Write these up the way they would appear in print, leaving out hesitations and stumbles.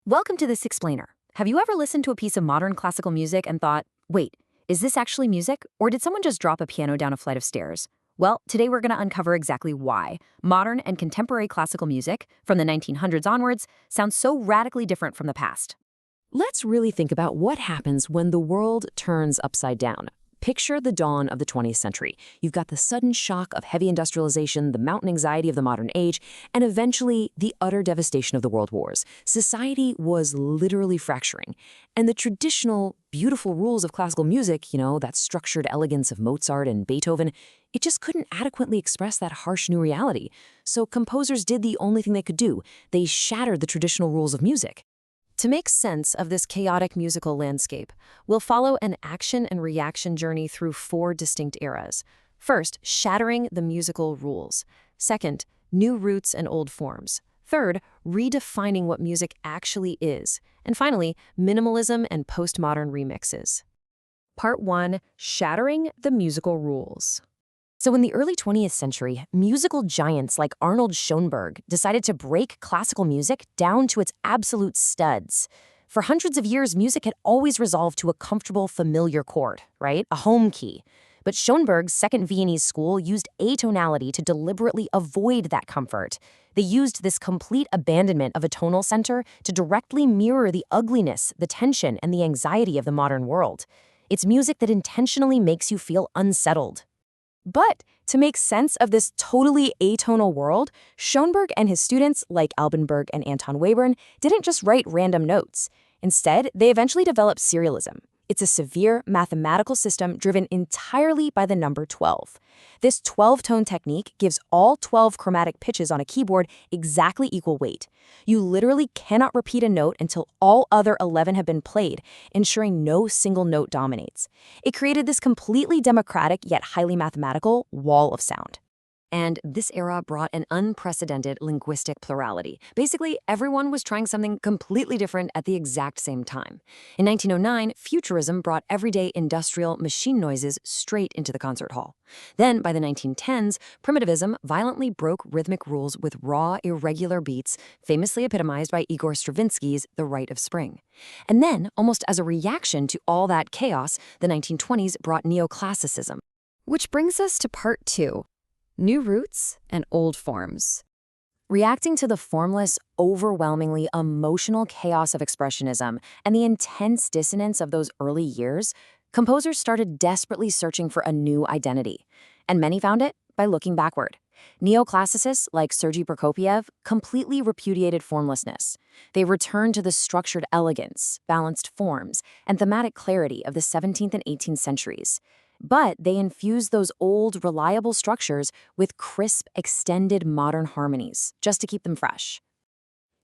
Welcome to This Explainer. Have you ever listened to a piece of modern classical music and thought, wait, is this actually music? Or did someone just drop a piano down a flight of stairs? Well, today we're going to uncover exactly why modern and contemporary classical music, from the 1900s onwards, sounds so radically different from the past. Let's really think about what happens when the world turns upside down. Picture the dawn of the 20th century. You've got the sudden shock of heavy industrialization, the mountain anxiety of the modern age, and eventually the utter devastation of the world wars. Society was literally fracturing. And the traditional, beautiful rules of classical music, that structured elegance of Mozart and Beethoven, it just couldn't adequately express that harsh new reality. So composers did the only thing they could do. They shattered the traditional rules of music. To make sense of this chaotic musical landscape, we'll follow an action and reaction journey through four distinct eras. First, shattering the musical rules. Second, new roots and old forms. Third, redefining what music actually is. And finally, minimalism and postmodern remixes. Part 1. Shattering the musical rules. So in the early 20th century, musical giants like Arnold Schoenberg decided to break classical music down to its absolute studs. For hundreds of years, music had always resolved to a comfortable, familiar chord, right? A home key. But Schoenberg's Second Viennese school used atonality to deliberately avoid that comfort. They used this complete abandonment of a tonal center to directly mirror the ugliness, the tension, and the anxiety of the modern world. It's music that intentionally makes you feel unsettled. But to make sense of this totally atonal world, Schoenberg and his students, like Alban Berg and Anton Webern, didn't just write random notes. Instead, they eventually developed serialism. It's a severe mathematical system driven entirely by the number 12. This 12-tone technique gives all 12 chromatic pitches on a keyboard exactly equal weight. You literally cannot repeat a note until all other 11 have been played, ensuring no single note dominates. It created this completely democratic yet highly mathematical wall of sound. And this era brought an unprecedented linguistic plurality. Basically, everyone was trying something completely different at the exact same time. In 1909, Futurism brought everyday industrial machine noises straight into the concert hall. Then, by the 1910s, Primitivism violently broke rhythmic rules with raw, irregular beats, famously epitomized by Igor Stravinsky's The Rite of Spring. And then, almost as a reaction to all that chaos, the 1920s brought neoclassicism. Which brings us to part 2. New roots and old forms. Reacting to the formless, overwhelmingly emotional chaos of Expressionism and the intense dissonance of those early years, composers started desperately searching for a new identity. And many found it by looking backward. Neoclassicists like Sergei Prokofiev completely repudiated formlessness. They returned to the structured elegance, balanced forms, and thematic clarity of the 17th and 18th centuries. But they infused those old, reliable structures with crisp, extended modern harmonies, just to keep them fresh.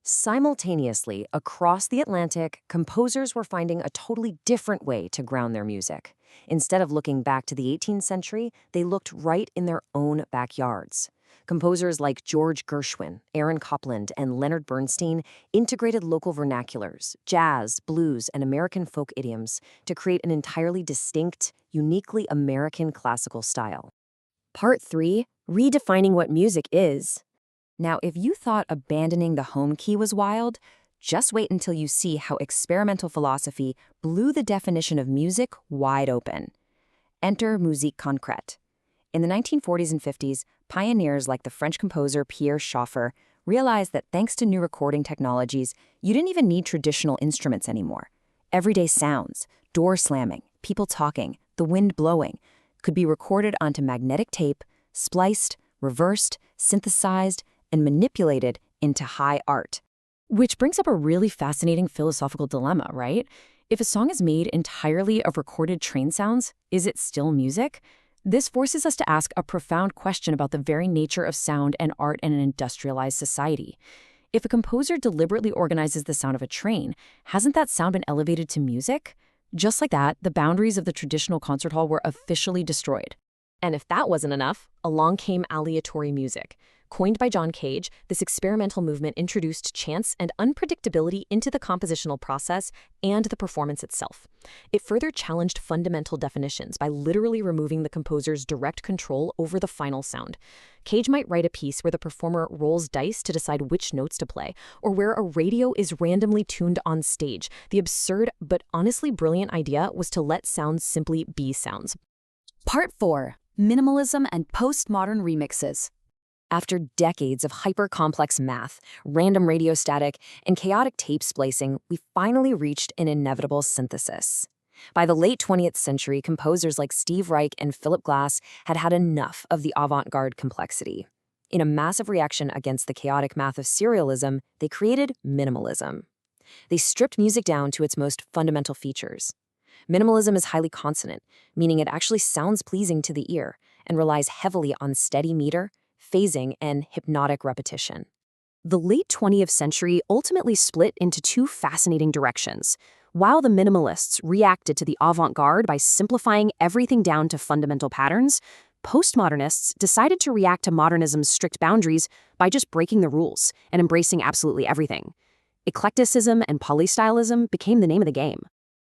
Simultaneously, across the Atlantic, composers were finding a totally different way to ground their music. Instead of looking back to the 18th century, they looked right in their own backyards. Composers like George Gershwin, Aaron Copland, and Leonard Bernstein integrated local vernaculars, jazz, blues, and American folk idioms to create an entirely distinct, uniquely American classical style. Part 3. Redefining what music is. Now, if you thought abandoning the home key was wild, just wait until you see how experimental philosophy blew the definition of music wide open. Enter musique concrète. In the 1940s and 50s, pioneers like the French composer Pierre Schaeffer realized that thanks to new recording technologies, you didn't even need traditional instruments anymore. Everyday sounds, door slamming, people talking, the wind blowing, could be recorded onto magnetic tape, spliced, reversed, synthesized, and manipulated into high art. Which brings up a really fascinating philosophical dilemma, right? If a song is made entirely of recorded train sounds, is it still music? This forces us to ask a profound question about the very nature of sound and art in an industrialized society. If a composer deliberately organizes the sound of a train, hasn't that sound been elevated to music? Just like that, the boundaries of the traditional concert hall were officially destroyed. And if that wasn't enough, along came aleatory music. Coined by John Cage, this experimental movement introduced chance and unpredictability into the compositional process and the performance itself. It further challenged fundamental definitions by literally removing the composer's direct control over the final sound. Cage might write a piece where the performer rolls dice to decide which notes to play, or where a radio is randomly tuned on stage. The absurd but honestly brilliant idea was to let sounds simply be sounds. Part 4. Minimalism and Postmodern Remixes. After decades of hyper-complex math, random radio static, and chaotic tape splicing, we finally reached an inevitable synthesis. By the late 20th century, composers like Steve Reich and Philip Glass had had enough of the avant-garde complexity. In a massive reaction against the chaotic math of serialism, they created minimalism. They stripped music down to its most fundamental features. Minimalism is highly consonant, meaning it actually sounds pleasing to the ear and relies heavily on steady meter, phasing, and hypnotic repetition. The late 20th century ultimately split into two fascinating directions. While the minimalists reacted to the avant-garde by simplifying everything down to fundamental patterns, postmodernists decided to react to modernism's strict boundaries by just breaking the rules and embracing absolutely everything. Eclecticism and polystylism became the name of the game.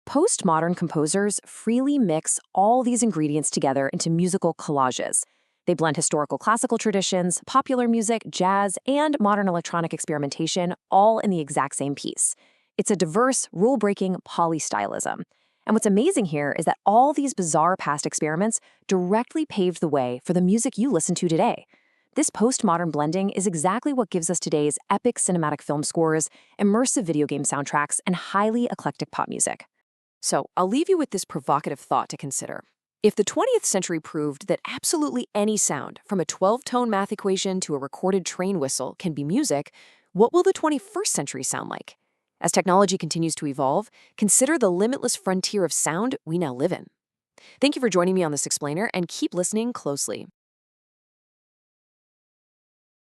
Postmodern composers freely mix all these ingredients together into musical collages. They blend historical classical traditions, popular music, jazz, and modern electronic experimentation all in the exact same piece. It's a diverse, rule-breaking polystylism. And what's amazing here is that all these bizarre past experiments directly paved the way for the music you listen to today. This postmodern blending is exactly what gives us today's epic cinematic film scores, immersive video game soundtracks, and highly eclectic pop music. So, I'll leave you with this provocative thought to consider. If the 20th century proved that absolutely any sound, from a 12-tone math equation to a recorded train whistle, can be music, what will the 21st century sound like? As technology continues to evolve, consider the limitless frontier of sound we now live in. Thank you for joining me on this explainer, and keep listening closely.